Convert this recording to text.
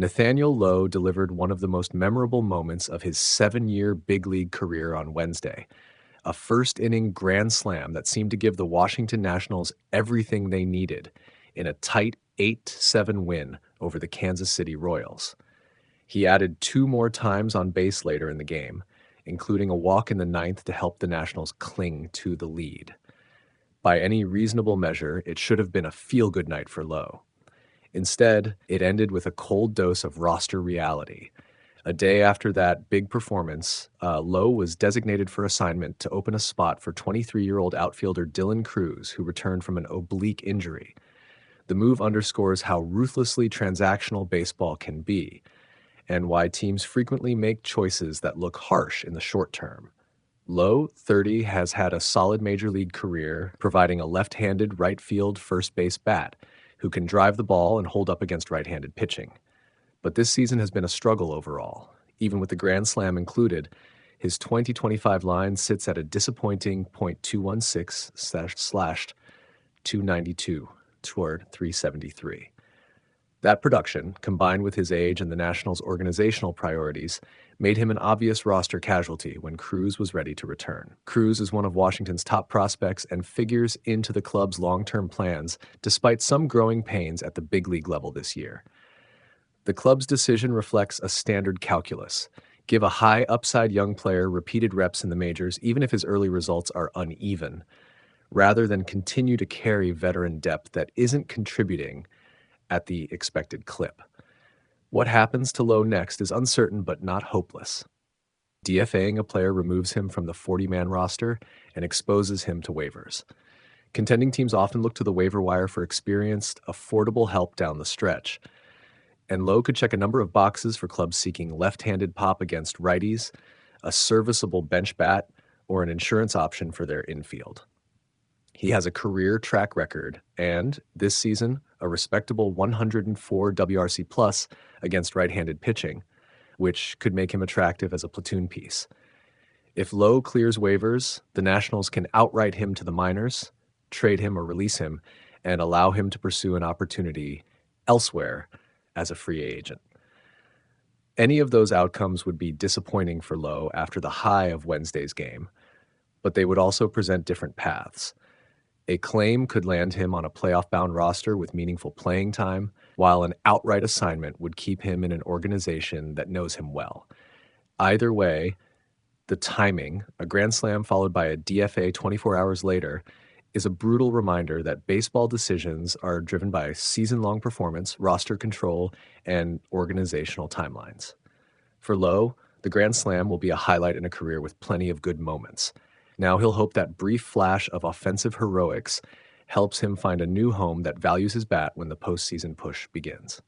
Nathaniel Lowe delivered one of the most memorable moments of his 7-year big league career on Wednesday, a first-inning grand slam that seemed to give the Washington Nationals everything they needed in a tight 8-7 win over the Kansas City Royals. He added two more times on base later in the game, including a walk in the ninth to help the Nationals cling to the lead. By any reasonable measure, it should have been a feel-good night for Lowe. Instead, it ended with a cold dose of roster reality. A day after that big performance, Lowe was designated for assignment to open a spot for 23-year-old outfielder Dylan Cruz, who returned from an oblique injury. The move underscores how ruthlessly transactional baseball can be, and why teams frequently make choices that look harsh in the short term. Lowe, 30, has had a solid major league career, providing a left-handed right field first base bat who can drive the ball and hold up against right-handed pitching. But this season has been a struggle overall. Even with the Grand Slam included, his 2025 line sits at a disappointing .216 / .292 toward .373. That production, combined with his age and the Nationals' organizational priorities, made him an obvious roster casualty when Cruz was ready to return. Cruz is one of Washington's top prospects and figures into the club's long-term plans, despite some growing pains at the big league level this year. The club's decision reflects a standard calculus: give a high upside young player repeated reps in the majors even if his early results are uneven, rather than continue to carry veteran depth that isn't contributing at the expected clip. What happens to Lowe next is uncertain but not hopeless. DFAing a player removes him from the 40-man roster and exposes him to waivers. Contending teams often look to the waiver wire for experienced, affordable help down the stretch. And Lowe could check a number of boxes for clubs seeking left-handed pop against righties, a serviceable bench bat, or an insurance option for their infield. He has a career track record and, this season, a respectable 104 WRC plus against right-handed pitching, which could make him attractive as a platoon piece. If Lowe clears waivers, the Nationals can outright him to the minors, trade him or release him, and allow him to pursue an opportunity elsewhere as a free agent. Any of those outcomes would be disappointing for Lowe after the high of Wednesday's game, but they would also present different paths. A claim could land him on a playoff-bound roster with meaningful playing time, while an outright assignment would keep him in an organization that knows him well. Either way, the timing, a grand slam followed by a DFA 24 hours later, is a brutal reminder that baseball decisions are driven by season-long performance, roster control, and organizational timelines. For Lowe, the grand slam will be a highlight in a career with plenty of good moments. Now he'll hope that brief flash of offensive heroics helps him find a new home that values his bat when the postseason push begins.